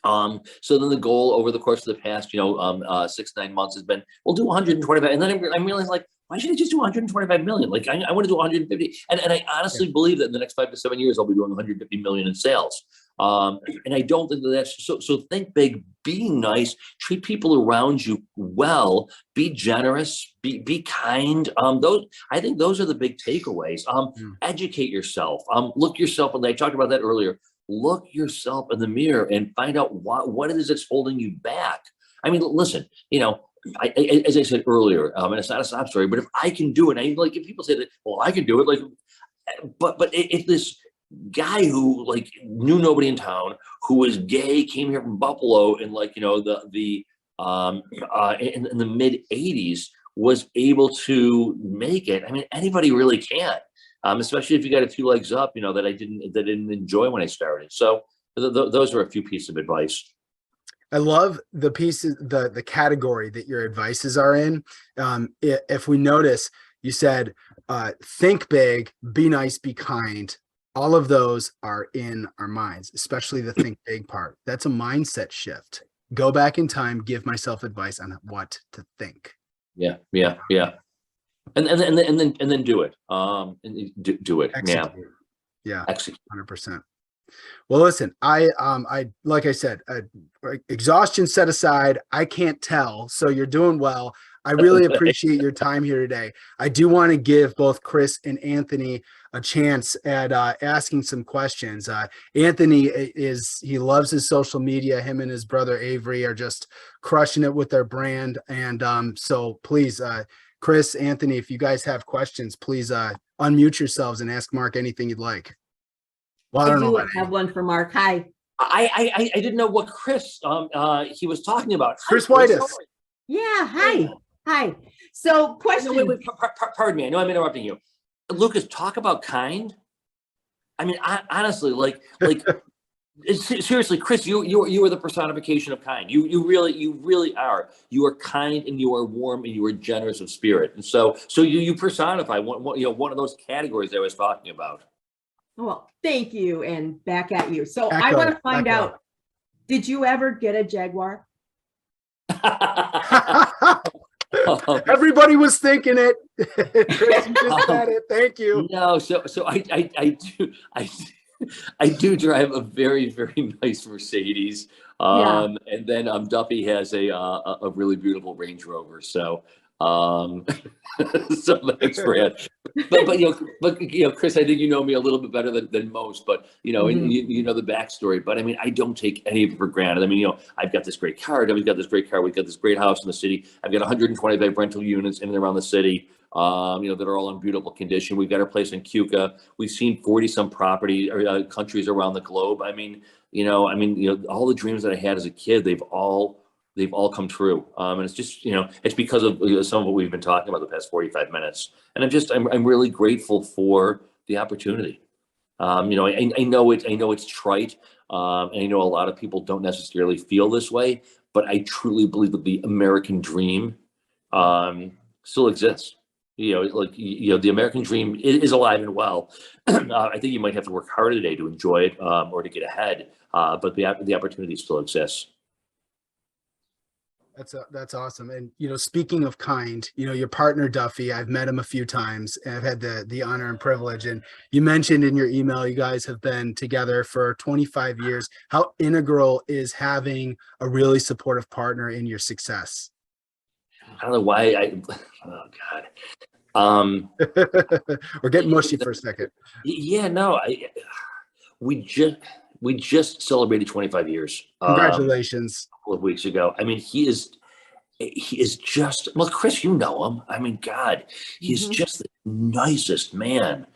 So then the goal over the course of the past, you know, 6, 9 months has been, we'll do 125. And then I'm realizing like, why should I just do 125 million? Like I want to do 150. And I honestly believe that in the next 5 to 7 years, I'll be doing 150 million in sales. And I don't think that that's so think big, be nice, treat people around you well, be generous, be kind. Those, I think those are the big takeaways. Educate yourself, look yourself, and I talked about that earlier. Look yourself in the mirror and find out what it is that's holding you back. I mean, listen, you know, as I said earlier, and it's not a sob story, but if I can do it, I like if people say that, well, I can do it, like, but if this guy who like knew nobody in town, who was gay, came here from Buffalo, and like, you know, in the mid '80s was able to make it. I mean, anybody really can. Especially if you got a few legs up, you know, that I didn't enjoy when I started. So those are a few pieces of advice. I love the pieces, the category that your advices are in. If we notice, you said, think big, be nice, be kind. All of those are in our minds, especially the think big part. That's a mindset shift. Go back in time, give myself advice on what to think. Yeah. And then do it. And do it. Execute. Yeah. Execute. 100%. Well, listen, I like I said, exhaustion set aside, I can't tell. So you're doing well. I really appreciate your time here today. I do want to give both Chris and Anthony a chance at asking some questions. Anthony he loves his social media. Him and his brother Avery are just crushing it with their brand. And so please, Chris, Anthony, if you guys have questions, please unmute yourselves and ask Mark anything you'd like. Well, I do have one for Mark. Hi. I didn't know what Chris he was talking about. Chris Whitus. Yeah. Hi. Hi. So question. No, wait, pardon me. I know I'm interrupting you. Lucas, talk about kind. I mean, honestly, like seriously, Chris, you are the personification of kind. You really are. You are kind, and you are warm, and you are generous of spirit. And so you personify one of those categories I was talking about. Well, thank you, and back at you. So I want to find out, did you ever get a Jaguar? Everybody was thinking it. Chris, you just said it. Thank you. No, so I do drive a very, very nice Mercedes. And then Duffy has a really beautiful Range Rover. So so thanks, Brad. But you know, Chris, I think you know me a little bit better than most. But you know, and you know the backstory. But I mean, I don't take any of it for granted. I mean, you know, I've got this great car. We've got this great car. We've got this great house in the city. I've got 125 rental units in and around the city. You know, that are all in beautiful condition. We've got our place in Cuca. We've seen 40 some property or countries around the globe. I mean, you know, all the dreams that I had as a kid, they've all come true. And it's just, you know, it's because of some of what we've been talking about the past 45 minutes. And I'm really grateful for the opportunity. You know, I know it's trite. And I know a lot of people don't necessarily feel this way, but I truly believe that the American dream still exists. the American dream is alive and well. I think you might have to work harder today to enjoy it, or to get ahead. But the opportunity still exists. That's awesome. And speaking of kind, your partner Duffy, I've met him a few times and I've had the honor and privilege. And you mentioned in your email you guys have been together for 25 years. How integral is having a really supportive partner in your success? I don't know why oh God. We're getting mushy for a second. Yeah, no, we just celebrated 25 years. Congratulations. A couple of weeks ago. I mean, he is just, well, Chris, you know him. I mean, God, he's just the nicest man.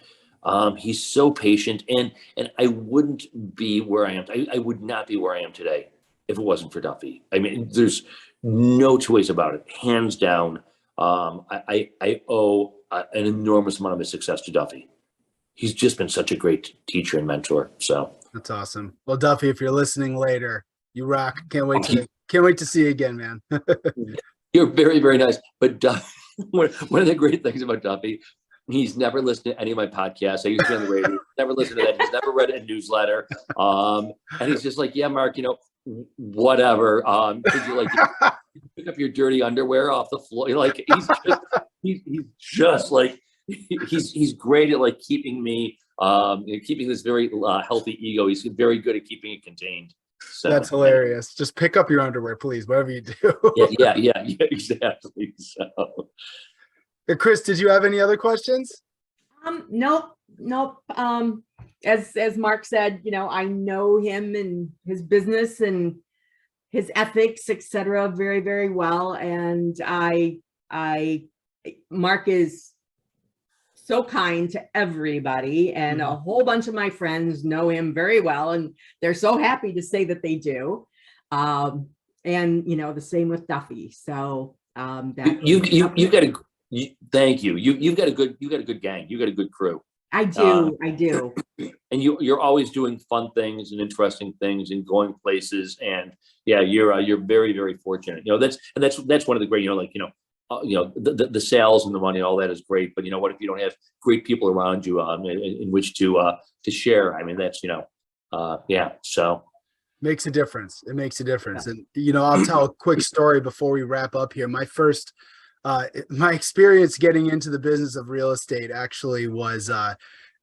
He's so patient, and I wouldn't be where I am. I would not be where I am today if it wasn't for Duffy. I mean, there's no two ways about it. Hands down, I owe an enormous amount of his success to Duffy. He's just been such a great teacher and mentor. So that's awesome. Well, Duffy, if you're listening later, you rock. Can't wait to see you again, man. You're very, very nice. But Duffy, one of the great things about Duffy, he's never listened to any of my podcasts. I used to be on the radio. Never listened to that. He's never read a newsletter. And he's just like, yeah, Mark, whatever. Could you pick up your dirty underwear off the floor? He's just like, he's great at keeping me, keeping this very healthy ego. He's very good at keeping it contained. So that's hilarious. Just pick up your underwear, please, whatever you do. yeah, exactly. So, Chris, did you have any other questions? Nope. As Mark said, I know him and his business and his ethics, etc., very, very well. And Mark is so kind to everybody, and a whole bunch of my friends know him very well, and they're so happy to say that they do. And the same with Duffy. So thank you. You've got a good gang. You got a good crew. I do. And you're always doing fun things and interesting things and going places. And yeah, you're very, very fortunate. That's one of the great. The sales and the money, all that is great. But what if you don't have great people around you in which to share? I mean, that's yeah. So makes a difference. It makes a difference. And I'll tell a quick story before we wrap up here. My experience getting into the business of real estate actually was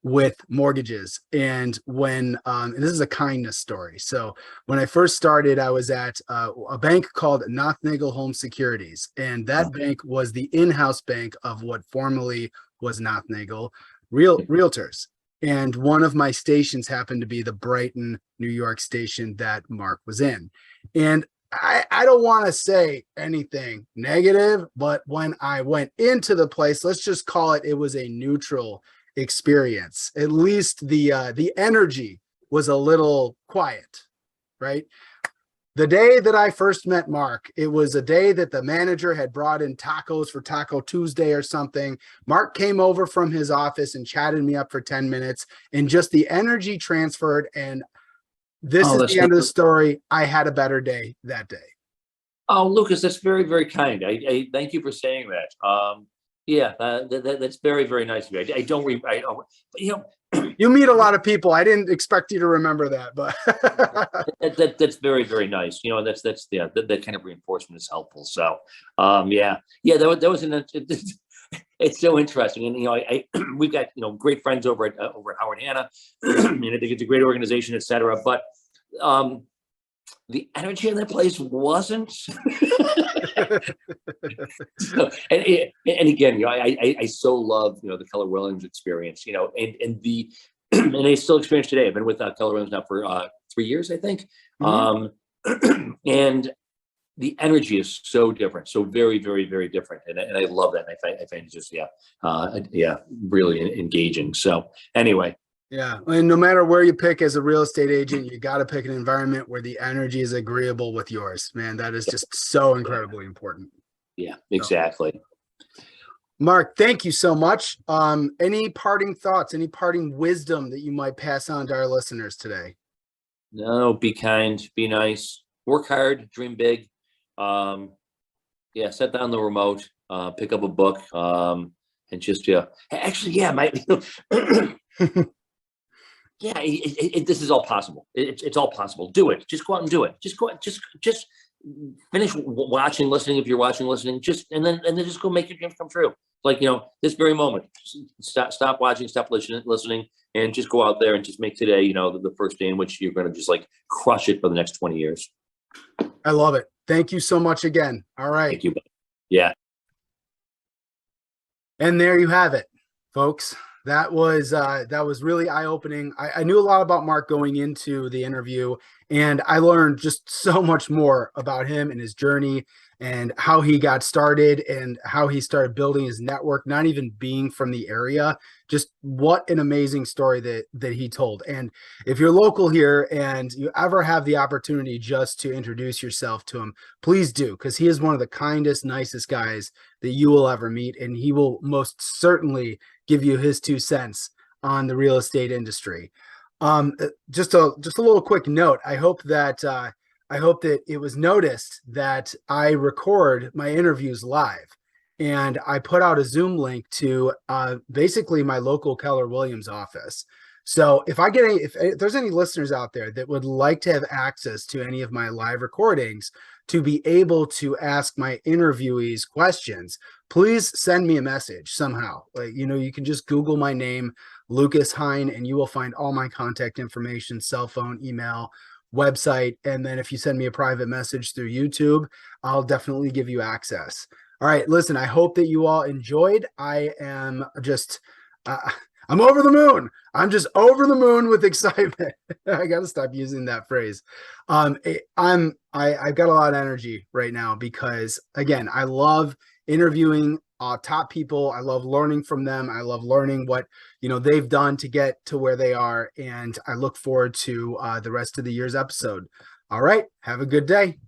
with mortgages. And when, and this is a kindness story. So when I first started, I was at a bank called Nothnagel Home Securities. And that bank was the in-house bank of what formerly was Nothnagel Realtors. And one of my stations happened to be the Brighton, New York station that Mark was in. And I don't want to say anything negative, but when I went into the place, let's just call it was a neutral experience. At least the energy was a little quiet, right? The day that I first met Mark, it was a day that the manager had brought in tacos for Taco Tuesday or something. Mark came over from his office and chatted me up for 10 minutes, and just the energy transferred. And this is the end of the story. I had a better day that day. Oh, Lucas, that's very, very kind. I thank you for saying that. That's very, very nice of you. I don't, you meet a lot of people. I didn't expect you to remember that, but that's very, very nice. That kind of reinforcement is helpful. So, that was it's so interesting. And, we've got, great friends over at Howard Hanna, and I think it's a great organization, et cetera. But, the energy in that place wasn't. So, and again, I so love, the Keller Williams experience, and the, and I still experience today. I've been with Keller Williams now for 3 years, I think. And the energy is so different, so very, very, very different. And I love that. And I find it just, really engaging. So anyway. Yeah. And no matter where you pick as a real estate agent, you got to pick an environment where the energy is agreeable with yours, man. That is just so incredibly important. Yeah, exactly. So, Mark, thank you so much. Any parting thoughts, any parting wisdom that you might pass on to our listeners today? No, be kind, be nice, work hard, dream big. Set down the remote, pick up a book, And just, yeah, actually, yeah, yeah, this is all possible. It's all possible. Do it. Just go out and do it. Just go out, just finish watching, listening. If you're watching, listening, and then just go make your dreams come true. Like, this very moment, stop watching, stop listening, and just go out there and just make today, the first day in which you're going to just like crush it for the next 20 years. I love it. Thank you so much again. All right. Thank you. Yeah. And there you have it, folks. That was really eye-opening. I knew a lot about Mark going into the interview, and I learned just so much more about him and his journey and how he got started and how he started building his network, not even being from the area. Just what an amazing story that he told. And if you're local here and you ever have the opportunity just to introduce yourself to him, please do, because he is one of the kindest, nicest guys that you will ever meet. And he will most certainly give you his 2 cents on the real estate industry. Just a little quick note. I hope that it was noticed that I record my interviews live, and I put out a Zoom link to basically my local Keller Williams office. So if there's any listeners out there that would like to have access to any of my live recordings to be able to ask my interviewees questions, please send me a message somehow. Like, you can just Google my name, Lucas Hine, and you will find all my contact information, cell phone, email, website. And then if you send me a private message through YouTube, I'll definitely give you access. All right, listen, I hope that you all enjoyed. I am just, I'm over the moon. I'm just over the moon with excitement. I got to stop using that phrase. I've got a lot of energy right now because, again, I love interviewing top people. I love learning from them. I love learning what they've done to get to where they are, and I look forward to the rest of the year's episode. All right, have a good day.